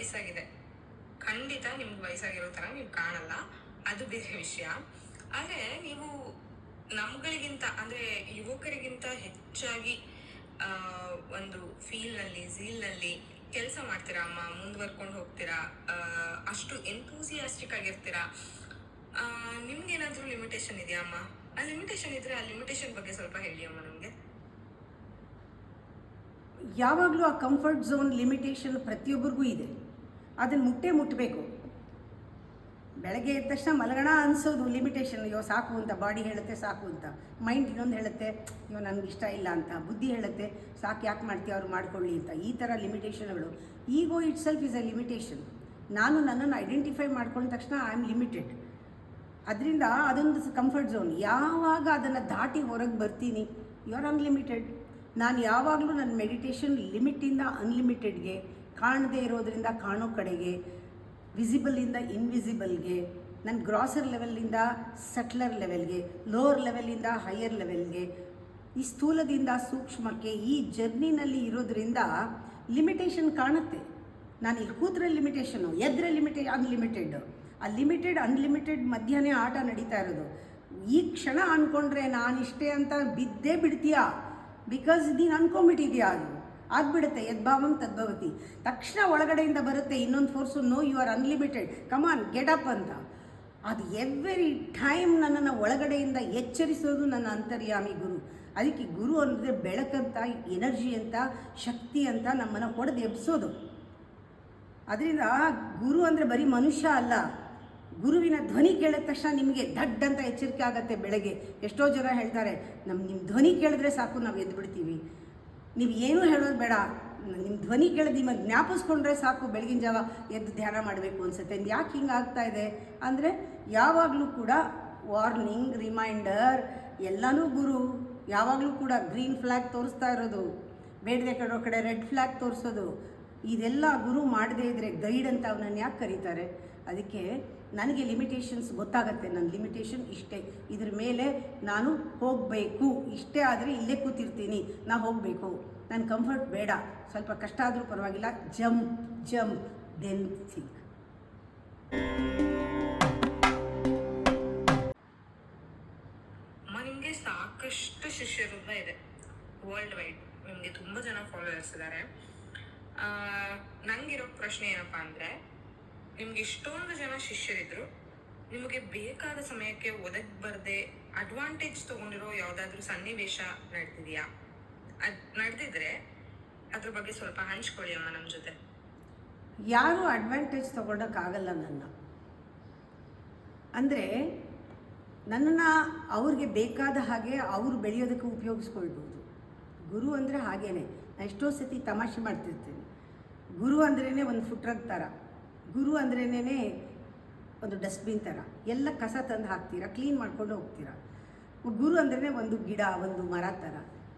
ವಯಸ್ಸಾಗಿದೆ. ಖಂಡಿತ ನಿಮ್ಗೆ ವಯಸ್ಸಾಗಿರೋ ಥರ ನೀವು ಕಾಣಲ್ಲ, ಅದು ಬೇರೆ ವಿಷಯ. ಆದರೆ ನೀವು ನಮ್ಗಳಿಗಿಂತ ಅಂದರೆ ಯುವಕರಿಗಿಂತ ಹೆಚ್ಚಾಗಿ ಒಂದು ಫೀಲ್ನಲ್ಲಿ ಝೀಲ್ನಲ್ಲಿ ಕೆಲಸ ಮಾಡ್ತೀರಾ ಅಮ್ಮ, ಮುಂದುವರ್ಕೊಂಡು ಹೋಗ್ತೀರಾ, ಅಷ್ಟು ಎಂತೂಸಿಯಾಸ್ಟಿಕ್ ಆಗಿರ್ತೀರಾ. ನಿಮ್ಗೇನಾದರೂ ಲಿಮಿಟೇಷನ್ ಇದೆಯಾ ಅಮ್ಮ? ಆ ಲಿಮಿಟೇಷನ್ ಇದ್ರೆ ಆ ಲಿಮಿಟೇಷನ್ ಬಗ್ಗೆ ಸ್ವಲ್ಪ ಹೇಳಿ ಅಮ್ಮ ನಮಗೆ. ಯಾವಾಗಲೂ ಆ ಕಂಫರ್ಟ್ ಝೋನ್ ಲಿಮಿಟೇಷನ್ ಪ್ರತಿಯೊಬ್ಬರಿಗೂ ಇದೆ. ಅದನ್ನು ಮುಟ್ಟಬೇಕು. ಬೆಳಗ್ಗೆ ಎದ್ದ ತಕ್ಷಣ ಮಲಗೋಣ ಅನಿಸೋದು ಲಿಮಿಟೇಷನ್. ಅಯ್ಯೋ ಸಾಕು ಅಂತ ಬಾಡಿ ಹೇಳುತ್ತೆ, ಸಾಕು ಅಂತ. ಮೈಂಡ್ ಇನ್ನೊಂದು ಹೇಳುತ್ತೆ, ಅಯ್ಯೋ ನನಗೆ ಇಷ್ಟ ಇಲ್ಲ ಅಂತ. ಬುದ್ಧಿ ಹೇಳುತ್ತೆ, ಸಾಕು ಯಾಕೆ ಮಾಡ್ತೀವಿ, ಅವ್ರು ಮಾಡ್ಕೊಳ್ಳಿ ಅಂತ. ಈ ಥರ ಲಿಮಿಟೇಷನ್ಗಳು. Ego itself is a limitation. ನಾನು ನನ್ನನ್ನು ಐಡೆಂಟಿಫೈ ಮಾಡ್ಕೊಂಡ ತಕ್ಷಣ ಐ ಆಮ್ ಲಿಮಿಟೆಡ್. ಅದರಿಂದ ಅದೊಂದು ಕಂಫರ್ಟ್ ಝೋನ್. ಯಾವಾಗ ಅದನ್ನು ದಾಟಿ ಹೊರಗೆ ಬರ್ತೀನಿ, ಯು ಆರ್ ಅನ್ಲಿಮಿಟೆಡ್. ನಾನು ಯಾವಾಗಲೂ ನನ್ನ ಮೆಡಿಟೇಷನ್ ಲಿಮಿಟಿಂದ ಅನ್ಲಿಮಿಟೆಡ್ಗೆ, ಕಾಣದೇ ಇರೋದರಿಂದ ಕಾಣೋ ಕಡೆಗೆ, ವಿಸಿಬಲಿಂದ ಇನ್ವಿಸಿಬಲ್ಗೆ, ನನ್ನ ಗ್ರಾಸರ್ ಲೆವೆಲ್ಲಿಂದ ಸಟ್ಲರ್ ಲೆವೆಲ್ಗೆ, ಲೋವರ್ ಲೆವೆಲಿಂದ ಹೈಯರ್ ಲೆವೆಲ್ಗೆ, ಈ ಸ್ಥೂಲದಿಂದ ಸೂಕ್ಷ್ಮಕ್ಕೆ ಈ ಜರ್ನಿನಲ್ಲಿ ಇರೋದ್ರಿಂದ ಲಿಮಿಟೇಷನ್ ಕಾಣುತ್ತೆ. ನಾನು ಇಲ್ಲಿ ಕೂತ್ರೆ ಲಿಮಿಟೇಷನು, ಎದ್ರೆ ಅನ್ಲಿಮಿಟೆಡ್. ಆ ಲಿಮಿಟೆಡ್ ಅನ್ಲಿಮಿಟೆಡ್ ಮಧ್ಯಾಹ್ನ ಆಟ ನಡೀತಾ ಇರೋದು. ಈ ಕ್ಷಣ ಅಂದ್ಕೊಂಡ್ರೆ ನಾನಿಷ್ಟೇ ಅಂತ ಬಿದ್ದೇ ಬಿಡ್ತೀಯಾ, ಬಿಕಾಸ್ ನೀನು ಅಂದ್ಕೊಂಬಿಟ್ಟಿದ್ಯಾ. ಅದು ಆಗಿಬಿಡುತ್ತೆ. ಯದ್ಭಾವಂ ತದ್ಭವತಿ. ತಕ್ಷಣ ಒಳಗಡೆಯಿಂದ ಬರುತ್ತೆ ಇನ್ನೊಂದು force, no you are unlimited, come on get up ಅಂತ. ಅದು ಎವ್ರಿ ಟೈಮ್ ನನ್ನನ್ನು ಒಳಗಡೆಯಿಂದ ಎಚ್ಚರಿಸೋದು ನನ್ನ ಅಂತರ್ಯಾಮಿ ಗುರು. ಅದಕ್ಕೆ ಗುರು ಅಂದರೆ ಬೆಳಕಂತ, ಎನರ್ಜಿ ಅಂತ, ಶಕ್ತಿ ಅಂತ ನಮ್ಮನ್ನು ಹೊಡೆದು ಎಬ್ಸೋದು. ಅದರಿಂದ ಗುರು ಅಂದರೆ ಬರೀ ಮನುಷ್ಯ ಅಲ್ಲ. ಗುರುವಿನ ಧ್ವನಿ ಕೇಳಿದ ತಕ್ಷಣ ನಿಮಗೆ ದಡ್ಡ ಅಂತ ಎಚ್ಚರಿಕೆ ಆಗುತ್ತೆ. ಬೆಳಗ್ಗೆ ಎಷ್ಟೋ ಜನ ಹೇಳ್ತಾರೆ, ನಿಮ್ಮ ಧ್ವನಿ ಕೇಳಿದ್ರೆ ಸಾಕು ನಾವು ಎದ್ದು ಬಿಡ್ತೀವಿ. ನೀವು ಏನೂ ಹೇಳೋದು ಬೇಡ, ನಿಮ್ಮ ಧ್ವನಿ ಕೇಳಿದ ನಿಮಗೆ ಜ್ಞಾಪಿಸ್ಕೊಂಡ್ರೆ ಸಾಕು, ಬೆಳಗಿನ ಜಾವ ಎದ್ದು ಧ್ಯಾನ ಮಾಡಬೇಕು ಅನಿಸುತ್ತೆ. ಯಾಕೆ ಹಿಂಗೆ ಆಗ್ತಾ ಇದೆ ಅಂದರೆ, ಯಾವಾಗಲೂ ಕೂಡ ವಾರ್ನಿಂಗ್, ರಿಮೈಂಡರ್ ಎಲ್ಲನೂ ಗುರು. ಯಾವಾಗಲೂ ಕೂಡ ಗ್ರೀನ್ ಫ್ಲ್ಯಾಗ್ ತೋರಿಸ್ತಾ ಇರೋದು, ಬೇಡದೆ ಕಡೋ ಕಡೆ ರೆಡ್ ಫ್ಲ್ಯಾಗ್ ತೋರಿಸೋದು, ಇದೆಲ್ಲ ಗುರು ಮಾಡದೇ ಇದ್ದರೆ ಗೈಡ್ ಅಂತ ಅವನನ್ನು ಯಾಕೆ ಕರೀತಾರೆ? ಅದಕ್ಕೆ ನನಗೆ ಲಿಮಿಟೇಷನ್ಸ್ ಗೊತ್ತಾಗತ್ತೆ. ನನ್ನ ಲಿಮಿಟೇಷನ್ ಇಷ್ಟೇ, ಇದ್ರ ಮೇಲೆ ನಾನು ಹೋಗಬೇಕು. ಇಷ್ಟೇ ಆದರೆ ಇಲ್ಲೇ ಕೂತಿರ್ತೀನಿ, ನಾ ಹೋಗಬೇಕು. ನನ್ನ ಕಂಫರ್ಟ್ ಬೇಡ, ಸ್ವಲ್ಪ ಕಷ್ಟ ಆದರೂ ಪರವಾಗಿಲ್ಲ, ಜಂಪ್ ದೆನ್ ಥಿಂಕ್. ನಿಮಗೆ ಸಾಕಷ್ಟು ಶಿಷ್ಯರಿಂದ ಇದೆ ವರ್ಲ್ಡ್ ವೈಡ್, ನಿಮಗೆ ತುಂಬ ಜನ ಫಾಲೋವರ್ಸ್ ಇದ್ದಾರೆ. ನಂಗಿರೋ ಪ್ರಶ್ನೆ ಏನಪ್ಪ ಅಂದರೆ, ನಿಮ್ಗೆ ಇಷ್ಟೊಂದು ಜನ ಶಿಷ್ಯರಿದ್ರು, ನಿಮಗೆ ಬೇಕಾದ ಸಮಯಕ್ಕೆ ಒದಗಿ ಬರದೆ ಅಡ್ವಾಂಟೇಜ್ ತೊಗೊಂಡಿರೋ ಯಾವುದಾದ್ರೂ ಸನ್ನಿವೇಶ ನಡೆದಿದೆಯಾ? ಅದು ನಡೆದಿದ್ರೆ ಅದ್ರ ಬಗ್ಗೆ ಸ್ವಲ್ಪ ಹಂಚ್ಕೊಳ್ಳಿ ಅಮ್ಮ ನಮ್ಮ ಜೊತೆ. ಯಾರೂ ಅಡ್ವಾಂಟೇಜ್ ತೊಗೊಳಕ್ಕಾಗಲ್ಲ ಅಂದರೆ ನನ್ನನ್ನು ಅವ್ರಿಗೆ ಬೇಕಾದ ಹಾಗೆ ಅವರು ಬೆಳೆಯೋದಕ್ಕೆ ಉಪಯೋಗಿಸ್ಕೊಳ್ಬೋದು. ಗುರು ಅಂದರೆ ಹಾಗೇನೆ. ನಾನು ಎಷ್ಟೋ ಸತಿ ತಮಾಷೆ ಮಾಡ್ತಿರ್ತೀನಿ. ಗುರು ಅಂದ್ರೇ ಒಂದು ಫುಟ್ರಗ್ ಥರ, ಗುರು ಅಂದ್ರೇ ಒಂದು ಡಸ್ಟ್ಬಿನ್ ಥರ. ಎಲ್ಲ ಕಸ ತಂದು ಹಾಕ್ತೀರಾ, ಕ್ಲೀನ್ ಮಾಡ್ಕೊಂಡು ಹೋಗ್ತೀರಾ. ಗುರು ಅಂದ್ರೇ ಒಂದು ಗಿಡ, ಒಂದು ಮರ ಥರ.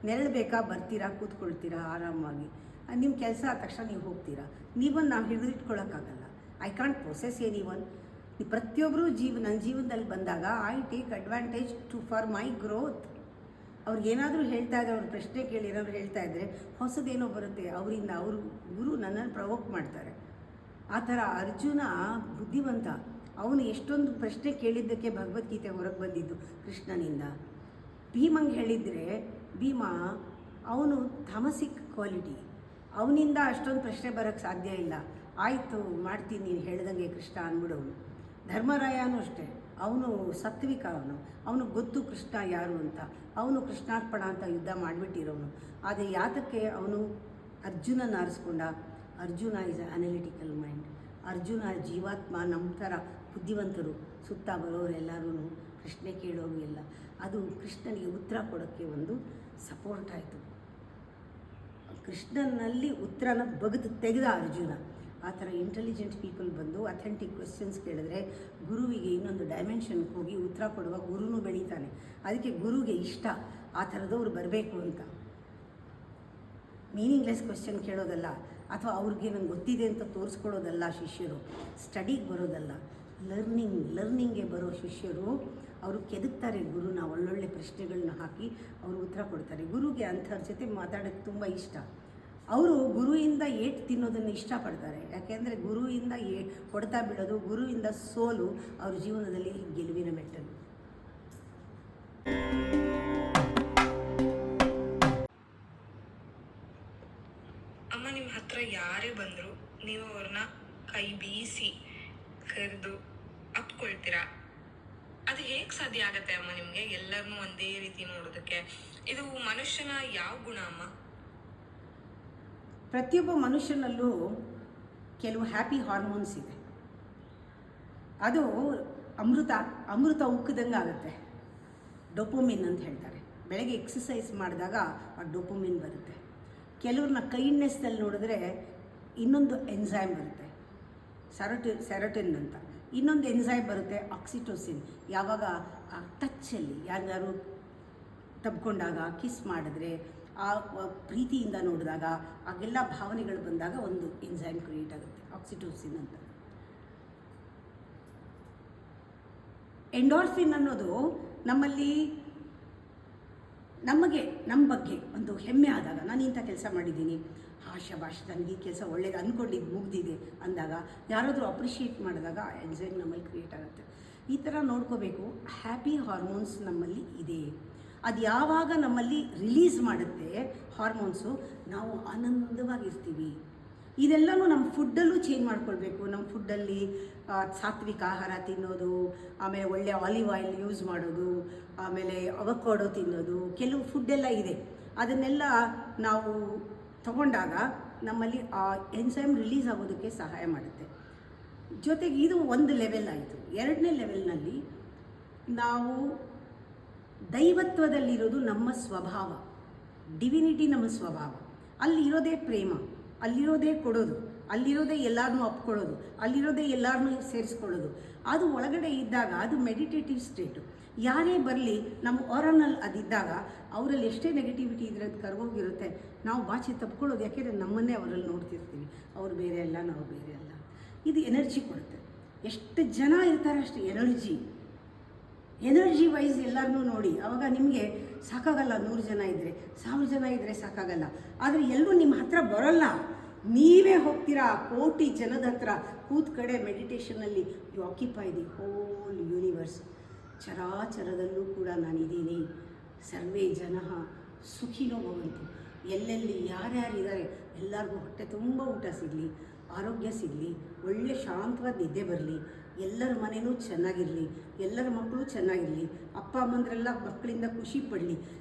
ನೆರಳು ಬೇಕಾ, ಬರ್ತೀರಾ, ಕೂತ್ಕೊಳ್ತೀರಾ ಆರಾಮಾಗಿ. ನಿಮ್ಮ ಕೆಲಸ ಆದ ತಕ್ಷಣ ನೀವು ಹೋಗ್ತೀರಾ. ನೀವೊಂದು ನಾವು ಹಿಡಿದಿಟ್ಕೊಳ್ಳೋಕ್ಕಾಗಲ್ಲ. I can't process anyone. ಪ್ರತಿಯೊಬ್ಬರು ನನ್ನ ಜೀವನದಲ್ಲಿ ಬಂದಾಗ I take advantage for my growth. ಅವ್ರಿಗೇನಾದರೂ ಹೇಳ್ತಾ ಇದ್ದಾರೆ, ಅವ್ರ ಪ್ರಶ್ನೆ ಕೇಳಿ ಏನಾದರೂ ಹೇಳ್ತಾ ಇದ್ದರೆ ಹೊಸದೇನೋ ಬರುತ್ತೆ ಅವರಿಂದ. ಅವರು ಗುರು ನನ್ನನ್ನು ಪ್ರವೋಕ್ ಮಾಡ್ತಾರೆ. ಆ ಥರ ಅರ್ಜುನ ಬುದ್ಧಿವಂತ. ಅವನು ಎಷ್ಟೊಂದು ಪ್ರಶ್ನೆ ಕೇಳಿದ್ದಕ್ಕೆ ಭಗವದ್ಗೀತೆ ಹೊರಗೆ ಬಂದಿದ್ದು ಕೃಷ್ಣನಿಂದ. ಭೀಮಂಗೆ ಹೇಳಿದರೆ, ಭೀಮ ಅವನು ಥಮಸಿಕ್ ಕ್ವಾಲಿಟಿ, ಅವನಿಂದ ಅಷ್ಟೊಂದು ಪ್ರಶ್ನೆ ಬರೋಕ್ಕೆ ಸಾಧ್ಯ ಇಲ್ಲ. ಆಯಿತು ಮಾಡ್ತೀನಿ ನೀನು ಹೇಳ್ದಂಗೆ ಕೃಷ್ಣ ಅಂದ್ಬಿಡೋನು. ಧರ್ಮರಾಯನೂ ಅಷ್ಟೇ, ಅವನು ಸಾತ್ವಿಕ. ಅವನು ಗೊತ್ತು ಕೃಷ್ಣ ಯಾರು ಅಂತ. ಅವನು ಕೃಷ್ಣಾರ್ಪಣ ಅಂತ ಯುದ್ಧ ಮಾಡಿಬಿಟ್ಟಿರೋನು. ಆದರೆ ಯಾತಕ್ಕೆ ಅವನು ಅರ್ಜುನನ ಆರಿಸ್ಕೊಂಡ? Arjuna is a analytical mind. Arjuna ಜೀವಾತ್ಮ. ನಮ್ಮ ಥರ ಬುದ್ಧಿವಂತರು ಸುತ್ತ ಬರೋರೆಲ್ಲರೂ ಪ್ರಶ್ನೆ ಕೇಳೋರು ಎಲ್ಲ. ಅದು ಕೃಷ್ಣನಿಗೆ ಉತ್ತರ ಕೊಡೋಕ್ಕೆ ಒಂದು ಸಪೋರ್ಟ್ ಆಯಿತು. ಕೃಷ್ಣನಲ್ಲಿ ಉತ್ತರನ ಬಗೆದು ತೆಗೆದ ಅರ್ಜುನ. ಆ ಥರ ಇಂಟೆಲಿಜೆಂಟ್ ಪೀಪಲ್ ಬಂದು ಅಥೆಂಟಿಕ್ ಕ್ವೆಶ್ಚನ್ಸ್ ಕೇಳಿದ್ರೆ ಗುರುವಿಗೆ ಇನ್ನೊಂದು ಡೈಮೆನ್ಷನ್ಗೆ ಹೋಗಿ ಉತ್ತರ ಕೊಡುವ ಗುರುನೂ ಬೆಳೀತಾನೆ. ಅದಕ್ಕೆ ಗುರುಗೆ ಇಷ್ಟ ಆ ಥರದವ್ರು ಬರಬೇಕು ಅಂತ. ಮೀನಿಂಗ್ಲೆಸ್ ಕ್ವೆಶ್ಚನ್ ಕೇಳೋದಲ್ಲ, ಅಥವಾ ಅವ್ರಿಗೆ ನಂಗೆ ಗೊತ್ತಿದೆ ಅಂತ ತೋರಿಸ್ಕೊಡೋದಲ್ಲ ಶಿಷ್ಯರು. ಸ್ಟಡಿಗೆ ಬರೋದಲ್ಲ, ಲರ್ನಿಂಗ್ಗೆ ಬರೋ ಶಿಷ್ಯರು. ಅವರು ಕೆದಕ್ತಾರೆ ಗುರುನ. ಒಳ್ಳೊಳ್ಳೆ ಪ್ರಶ್ನೆಗಳನ್ನ ಹಾಕಿ ಅವರು ಉತ್ತರ ಕೊಡ್ತಾರೆ. ಗುರುಗೆ ಅಂಥವ್ರ ಜೊತೆ ಮಾತಾಡೋಕ್ಕೆ ತುಂಬ ಇಷ್ಟ. ಅವರು ಗುರುವಿಂದ ಏಟು ತಿನ್ನೋದನ್ನು ಇಷ್ಟಪಡ್ತಾರೆ. ಯಾಕೆಂದರೆ ಗುರುವಿಂದ ಹೊಡೆತ ಬೀಳೋದು, ಗುರುವಿಂದ ಸೋಲು ಅವ್ರ ಜೀವನದಲ್ಲಿ ಗೆಲುವಿನ ಮೆಟ್ಟಲು. ಅಮ್ಮ, ನಿಮ್ಮ ಹತ್ರ ಯಾರೇ ಬಂದರೂ ನೀವು ಅವ್ರನ್ನ ಕೈ ಬೀಸಿ ಕರೆದು ಅಪ್ಕೊಳ್ತೀರಾ. ಅದು ಹೇಗೆ ಸಾಧ್ಯ ಆಗತ್ತೆ ಅಮ್ಮ ನಿಮಗೆ ಎಲ್ಲರನ್ನೂ ಒಂದೇ ರೀತಿ ನೋಡೋದಕ್ಕೆ? ಇದು ಮನುಷ್ಯನ ಯಾವ ಗುಣ ಅಮ್ಮ? ಪ್ರತಿಯೊಬ್ಬ ಮನುಷ್ಯನಲ್ಲೂ ಕೆಲವು ಹ್ಯಾಪಿ ಹಾರ್ಮೋನ್ಸ್ ಇದೆ. ಅದು ಅಮೃತ ಉಕ್ಕದಂಗೆ ಆಗುತ್ತೆ. ಡೋಪೋಮಿನ್ ಅಂತ ಹೇಳ್ತಾರೆ. ಬೆಳಗ್ಗೆ ಎಕ್ಸಸೈಸ್ ಮಾಡಿದಾಗ ಆ ಡೋಪೋಮಿನ್ ಬರುತ್ತೆ. ಕೆಲವ್ರನ್ನ ಕೈಂಡ್ನೆಸ್ದಲ್ಲಿ ನೋಡಿದ್ರೆ ಇನ್ನೊಂದು ಎನ್ಸೈಮ್ ಬರುತ್ತೆ, ಸೆರೋಟಿನ್ ಅಂತ. ಇನ್ನೊಂದು ಎನ್ಸೈಮ್ ಬರುತ್ತೆ, ಆಕ್ಸಿಟೋಸಿನ್. ಯಾವಾಗ ಆ ಟಚ್ಚಲ್ಲಿ ಯಾರು ತಬ್ಕೊಂಡಾಗ, ಕಿಸ್ ಮಾಡಿದ್ರೆ, ಆ ಪ್ರೀತಿಯಿಂದ ನೋಡಿದಾಗ, ಆಗೆಲ್ಲ ಭಾವನೆಗಳು ಬಂದಾಗ ಒಂದು ಎನ್ಸೈಮ್ ಕ್ರಿಯೇಟ್ ಆಗುತ್ತೆ, ಆಕ್ಸಿಟೋಸಿನ್ ಅಂತ. ಎಂಡೋರ್ಫಿನ್ ಅನ್ನೋದು ನಮ್ಮಲ್ಲಿ ನಮ್ಮ ಬಗ್ಗೆ ಒಂದು ಹೆಮ್ಮೆ ಆದಾಗ, ನಾನು ಇಂಥ ಕೆಲಸ ಮಾಡಿದ್ದೀನಿ, ಶಾಬಾಷ್, ನನಗೆ ಈ ಕೆಲಸ ಒಳ್ಳೇದು ಅಂದ್ಕೊಂಡಿದ್ದು ಮುಗ್ದಿದೆ ಅಂದಾಗ, ಯಾರಾದರೂ ಅಪ್ರಿಷಿಯೇಟ್ ಮಾಡಿದಾಗ ಎನ್ಸೈಮ್ ನಮ್ಮಲ್ಲಿ ಕ್ರಿಯೇಟ್ ಆಗುತ್ತೆ. ಈ ಥರ ನೋಡ್ಕೋಬೇಕು. ಹ್ಯಾಪಿ ಹಾರ್ಮೋನ್ಸ್ ನಮ್ಮಲ್ಲಿ ಇದೆ. ಅದು ಯಾವಾಗ ನಮ್ಮಲ್ಲಿ ರಿಲೀಸ್ ಮಾಡುತ್ತೆ ಹಾರ್ಮೋನ್ಸು, ನಾವು ಆನಂದವಾಗಿರ್ತೀವಿ. ಇದೆಲ್ಲನೂ ನಮ್ಮ ಫುಡ್ಡಲ್ಲೂ ಚೇಂಜ್ ಮಾಡ್ಕೊಳ್ಬೇಕು. ನಮ್ಮ ಫುಡ್ಡಲ್ಲಿ ಸಾತ್ವಿಕ ಆಹಾರ ತಿನ್ನೋದು, ಆಮೇಲೆ ಒಳ್ಳೆ ಆಲಿವ್ ಆಯಿಲ್ ಯೂಸ್ ಮಾಡೋದು, ಆಮೇಲೆ ಅವಕಾಡೋ ತಿನ್ನೋದು, ಕೆಲವು ಫುಡ್ಡೆಲ್ಲ ಇದೆ. ಅದನ್ನೆಲ್ಲ ನಾವು ತಗೊಂಡಾಗ ನಮ್ಮಲ್ಲಿ ಆ ಎನ್ಸೈಮ್ ರಿಲೀಸ್ ಆಗೋದಕ್ಕೆ ಸಹಾಯ ಮಾಡುತ್ತೆ. ಜೊತೆಗೆ ಇದು ಒಂದು ಲೆವೆಲ್ ಆಯಿತು. ಎರಡನೇ ಲೆವೆಲ್ನಲ್ಲಿ ನಾವು ದೈವತ್ವದಲ್ಲಿರೋದು ನಮ್ಮ ಸ್ವಭಾವ, ಡಿವಿನಿಟಿ ನಮ್ಮ ಸ್ವಭಾವ. ಅಲ್ಲಿ ಇರೋದೇ ಪ್ರೇಮ, ಅಲ್ಲಿರೋದೇ ಕೊಡೋದು, ಅಲ್ಲಿರೋದೇ ಎಲ್ಲರನ್ನೂ ಅಪ್ಕೊಳ್ಳೋದು, ಅಲ್ಲಿರೋದೇ ಎಲ್ಲರನ್ನೂ ಸೇರಿಸ್ಕೊಳ್ಳೋದು. ಅದು ಒಳಗಡೆ ಇದ್ದಾಗ ಅದು ಮೆಡಿಟೇಟಿವ್ ಸ್ಟೇಟು. ಯಾರೇ ಬರಲಿ ನಮ್ಮ ಆರನಲ್ಲಿ ಅದಿದ್ದಾಗ ಅವರಲ್ಲಿ ಎಷ್ಟೇ ನೆಗೆಟಿವಿಟಿ ಇದ್ರೆ ಅದು ಕರ್ಗೋಗಿರುತ್ತೆ. ನಾವು ಬಾಚೆ ತಪ್ಕೊಳ್ಳೋದು, ಯಾಕೆಂದರೆ ನಮ್ಮನ್ನೇ ಅವರಲ್ಲಿ ನೋಡ್ತಿರ್ತೀವಿ. ಅವ್ರು ಬೇರೆ ಅಲ್ಲ, ನಾವು ಬೇರೆ ಅಲ್ಲ. ಇದು ಎನರ್ಜಿ ಕೊಡುತ್ತೆ. ಎಷ್ಟು ಜನ ಇರ್ತಾರೆ ಅಷ್ಟು ಎನರ್ಜಿ ವೈಸ್ ಎಲ್ಲರನ್ನೂ ನೋಡಿ. ಆವಾಗ ನಿಮಗೆ ಸಾಕಾಗಲ್ಲ. 100 ಜನ ಇದ್ದರೆ, 1000 ಜನ ಇದ್ದರೆ ಸಾಕಾಗಲ್ಲ. ಆದರೆ ಎಲ್ಲರೂ ನಿಮ್ಮ ಹತ್ರ ಬರೋಲ್ಲ. ನೀವೇ ಹೋಗ್ತೀರಾ ಕೋಟಿ ಜನದ ಹತ್ರ. ಕೂತ್ ಕಡೆ ಮೆಡಿಟೇಷನಲ್ಲಿ you occupy the whole universe. ಚರಾಚರದಲ್ಲೂ ಕೂಡ ನಾನಿದ್ದೀನಿ. ಸರ್ವೇ ಜನ ಸುಖಿನೋ ಭವಂತು. ಎಲ್ಲೆಲ್ಲಿ ಯಾರ್ಯಾರಿದ್ದಾರೆ ಎಲ್ಲರಿಗೂ ಹೊಟ್ಟೆ ತುಂಬ ಊಟ ಸಿಗಲಿ, ಆರೋಗ್ಯ ಸಿಗಲಿ, ಒಳ್ಳೆ ಶಾಂತವಾದ ನಿದ್ದೆ ಬರಲಿ, ಎಲ್ಲರ ಮನೆಯೂ ಚೆನ್ನಾಗಿರಲಿ, ಎಲ್ಲರ ಮಕ್ಕಳು ಚೆನ್ನಾಗಿರಲಿ, ಅಪ್ಪ ಅಮ್ಮಂದ್ರೆಲ್ಲ ಮಕ್ಕಳಿಂದ ಖುಷಿ ಪಡಲಿ.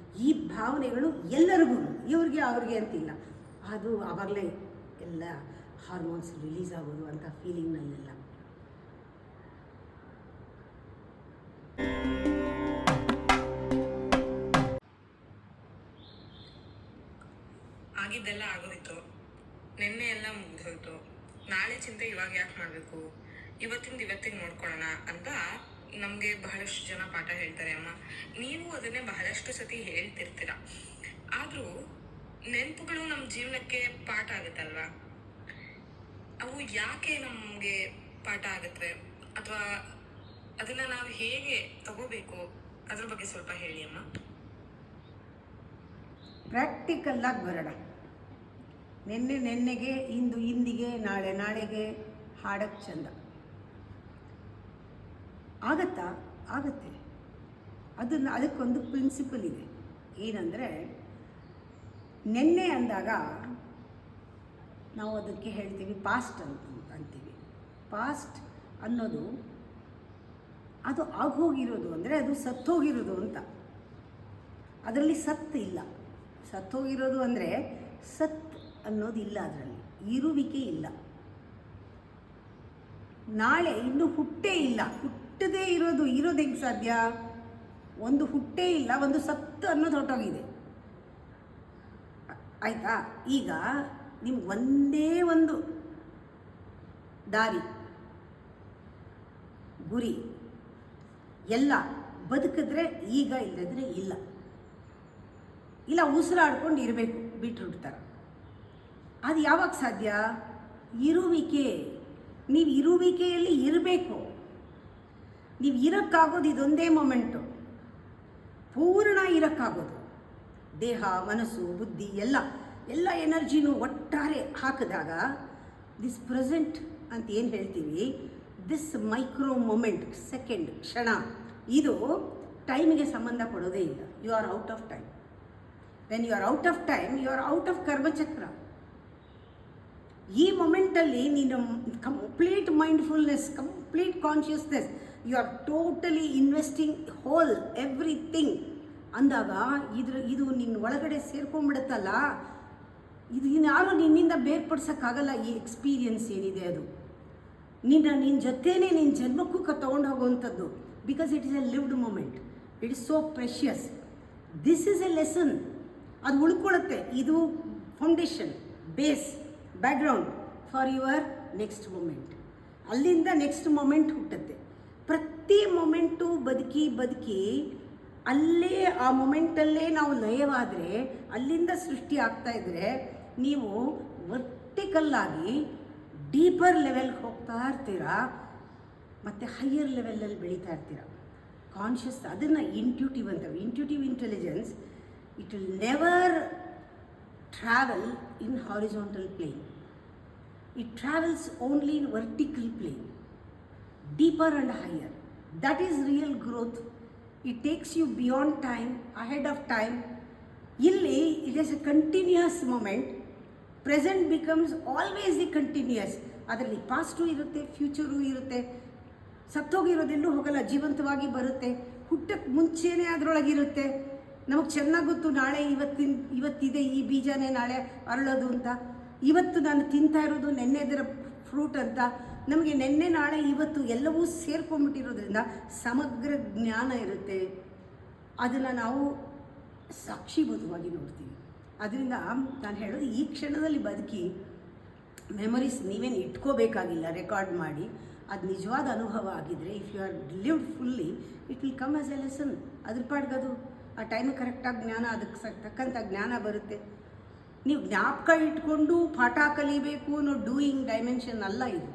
ಈ ಭಾವನೆಗಳು ಎಲ್ಲರಿಗೂ, ಇವ್ರಿಗೆ ಅವ್ರಿಗೆ ಅಂತಿಲ್ಲ. ಅದು ಆವಾಗಲೇ ಎಲ್ಲ ಹಾರ್ಮೋನ್ಸ್ ರಿಲೀಸ್ ಆಗೋದು ಅಂತ ಫೀಲಿಂಗ್ನಲ್ಲೆಲ್ಲ. ಆಗಿದ್ದೆಲ್ಲ ಆಗೋಯ್ತು, ನಿನ್ನೆ ಎಲ್ಲ ಮುಗಿದೋಯ್ತು, ನಾಳೆ ಚಿಂತೆ ಇವಾಗ ಯಾಕೆ ಮಾಡಬೇಕು, ಇವತ್ತಿಂದ ಇವತ್ತಿಗೆ ನೋಡ್ಕೊಳ್ಳೋಣ ಅಂತ ನಮಗೆ ಬಹಳಷ್ಟು ಜನ ಪಾಠ ಹೇಳ್ತಾರೆ ಅಮ್ಮ. ನೀವು ಅದನ್ನೇ ಬಹಳಷ್ಟು ಸತಿ ಹೇಳ್ತಿರ್ತೀರ. ಆದರೂ ನೆನಪುಗಳು ನಮ್ಮ ಜೀವನಕ್ಕೆ ಪಾಠ ಆಗುತ್ತಲ್ವಾ? ಅವು ಯಾಕೆ ನಮಗೆ ಪಾಠ ಆಗುತ್ತೆ, ಅಥವಾ ಅದನ್ನು ನಾವು ಹೇಗೆ ತಗೋಬೇಕು, ಅದ್ರ ಬಗ್ಗೆ ಸ್ವಲ್ಪ ಹೇಳಿ ಅಮ್ಮ. ಪ್ರಾಕ್ಟಿಕಲ್ಲಾಗಿ ಬರೋಣ. ನೆನ್ನೆಗೆ, ಇಂದಿಗೆ, ನಾಳೆಗೆ ಹಾಡೋಕ್ಕೆ ಚಂದ ಆಗತ್ತೆ. ಅದಕ್ಕೊಂದು ಪ್ರಿನ್ಸಿಪಲ್ ಇದೆ. ಏನಂದರೆ, ನೆನ್ನೆ ಅಂದಾಗ ನಾವು ಅದಕ್ಕೆ ಹೇಳ್ತೀವಿ ಪಾಸ್ಟ್ ಅಂತೀವಿ. ಪಾಸ್ಟ್ ಅನ್ನೋದು ಅದು ಆಗೋಗಿರೋದು, ಅಂದರೆ ಅದು ಸತ್ತೋಗಿರೋದು ಅಂತ. ಅದರಲ್ಲಿ ಇಲ್ಲ. ಸತ್ತೋಗಿರೋದು ಅಂದರೆ ಸತ್ ಅನ್ನೋದಿಲ್ಲ, ಅದರಲ್ಲಿ ಇರುವಿಕೆ ಇಲ್ಲ. ನಾಳೆ ಇನ್ನೂ ಹುಟ್ಟೇ ಇಲ್ಲ. ಹುಟ್ಟದೇ ಇರೋದು ಹೆಂಗೆ ಸಾಧ್ಯ? ಒಂದು ಹುಟ್ಟೇ ಇಲ್ಲ, ಒಂದು ಸತ್ತು ಅನ್ನೋದು ಹೊರಟೋಗಿದೆ. ಆಯಿತಾ? ಈಗ ನಿಮ್ಗೆ ಒಂದೇ ಒಂದು ದಾರಿ, ಗುರಿ, ಎಲ್ಲ ಬದುಕಿದ್ರೆ ಈಗ, ಇಲ್ಲದ್ರೆ ಇಲ್ಲ ಉಸಿರಾಡ್ಕೊಂಡು ಇರಬೇಕು, ಬಿಟ್ಟುಬಿಡ್ತಾರೆ. ಅದು ಯಾವಾಗ ಸಾಧ್ಯ? ಇರುವಿಕೆ. ನೀವು ಇರುವಿಕೆಯಲ್ಲಿ ಇರಬೇಕು. ನೀವು ಇರೋಕ್ಕಾಗೋದು ಇದೊಂದೇ ಮೊಮೆಂಟು. ಪೂರ್ಣ ಇರೋಕ್ಕಾಗೋದು ದೇಹ, ಮನಸ್ಸು, ಬುದ್ಧಿ ಎಲ್ಲ ಎಲ್ಲ ಎನರ್ಜಿನೂ ಒಟ್ಟಾರೆ ಹಾಕಿದಾಗ ದಿಸ್ ಪ್ರೆಸೆಂಟ್ ಅಂತ ಏನು ಹೇಳ್ತೀವಿ, ದಿಸ್ ಮೈಕ್ರೋ ಮೊಮೆಂಟ್, ಸೆಕೆಂಡ್, ಕ್ಷಣ, ಇದು ಟೈಮಿಗೆ ಸಂಬಂಧ ಪಡೋದೇ ಇಲ್ಲ. You are out of time. When you are out of time, you are out of ಕರ್ಮಚಕ್ರ. ಈ ಮೊಮೆಂಟಲ್ಲಿ ನೀನು complete mindfulness, complete consciousness, you are totally investing whole everything ಅಂದಾಗ ಇದು ನಿನ್ನ ಒಳಗಡೆ ಸೇರ್ಕೊಂಡ್ಬಿಡುತ್ತಲ್ಲ, ಇದು ಇನ್ಯಾರು ನಿನ್ನಿಂದ ಬೇರ್ಪಡಿಸೋಕ್ಕಾಗಲ್ಲ. ಈ ಎಕ್ಸ್ಪೀರಿಯನ್ಸ್ ಏನಿದೆ ಅದು ನಿನ್ನ ಜೊತೆನೇ ನಿನ್ನ ಜನ್ಮಕ್ಕೂ ತೊಗೊಂಡು ಹೋಗುವಂಥದ್ದು. Because it is a lived moment, it is so precious. This is a lesson. ಅದು ಉಳ್ಕೊಳ್ಳುತ್ತೆ. ಇದು foundation, base, background for your next moment. ಅಲ್ಲಿಂದ ನೆಕ್ಸ್ಟ್ ಮೂಮೆಂಟ್ ಹುಟ್ಟುತ್ತೆ. ಪ್ರತಿ ಮೊಮೆಂಟು ಬದುಕಿ ಅಲ್ಲೇ ಆ ಮೊಮೆಂಟಲ್ಲೇ ನಾವು ಲಯವಾದರೆ, ಅಲ್ಲಿಂದ ಸೃಷ್ಟಿ ಆಗ್ತಾ ಇದ್ದರೆ, ನೀವು ವರ್ಟಿಕಲ್ಲಾಗಿ ಡೀಪರ್ ಲೆವೆಲ್ಗೆ ಹೋಗ್ತಾ ಇರ್ತೀರಾ ಮತ್ತು ಹೈಯರ್ ಲೆವೆಲಲ್ಲಿ ಬೆಳೀತಾ ಇರ್ತೀರ. ಕಾನ್ಷಿಯಸ್, ಅದನ್ನು ಇಂಟ್ಯೂಟಿವ್ ಅಂತವೆ. Intuitive intelligence, it will never travel in horizontal plane. It travels only in vertical plane, deeper and higher. That is real growth. It takes you beyond time, ahead of time. Illi it is a continuous moment. Present becomes always the continuous. ಅದರಲ್ಲಿ past ಇರುತ್ತೆ, future ಇರುತ್ತೆ, ಸತ್ತೋಗಿರೋದೆಲ್ಲೂ ಹೋಗಲ್ಲ, ಜೀವಂತವಾಗಿ ಬರುತ್ತೆ. ಹುಟ್ಟಕ್ಕೆ ಮುಂಚೆನೇ ಅದರೊಳಗಿರುತ್ತೆ. ನಮಗೆ ಚೆನ್ನಾಗಿ ಗೊತ್ತು ನಾಳೆ ಇವತ್ತಿದೆ ಈ ಬೀಜನೇ ನಾಳೆ ಅರಳೋದು ಅಂತ. ಇವತ್ತು ನಾನು ತಿಂತಾ ಇರೋದು ನೆನ್ನೆದರ ಫ್ರೂಟ್ ಅಂತ. ನಮಗೆ ನೆನ್ನೆ ನಾಳೆ ಇವತ್ತು ಎಲ್ಲವೂ ಸೇರ್ಕೊಂಡ್ಬಿಟ್ಟಿರೋದ್ರಿಂದ ಸಮಗ್ರ ಜ್ಞಾನ ಇರುತ್ತೆ. ಅದನ್ನು ನಾವು ಸಾಕ್ಷೀಭೂತವಾಗಿ ನೋಡ್ತೀವಿ. ಅದರಿಂದ ನಾನು ಹೇಳೋದು, ಈ ಕ್ಷಣದಲ್ಲಿ ಬದುಕಿ ಮೆಮೊರೀಸ್ ನೀವೇನು ಇಟ್ಕೋಬೇಕಾಗಿಲ್ಲ, ರೆಕಾರ್ಡ್ ಮಾಡಿ. ಅದು ನಿಜವಾದ ಅನುಭವ ಆಗಿದ್ದರೆ, if you are lived fully, it will come as a lesson. ಅದ್ರ ಪಾಡ್ಗದು ಆ ಟೈಮಿಗೆ ಕರೆಕ್ಟಾಗಿ ಜ್ಞಾನ, ಅದಕ್ಕೆ ತಕ್ಕಂಥ ಜ್ಞಾನ ಬರುತ್ತೆ. ನೀವು ಜ್ಞಾಪಕ ಇಟ್ಕೊಂಡು ಪಾಠ ಕಲಿಬೇಕು ಅನ್ನೋ ಡೂಯಿಂಗ್ ಡೈಮೆನ್ಷನ್ ಅಲ್ಲ ಇದು.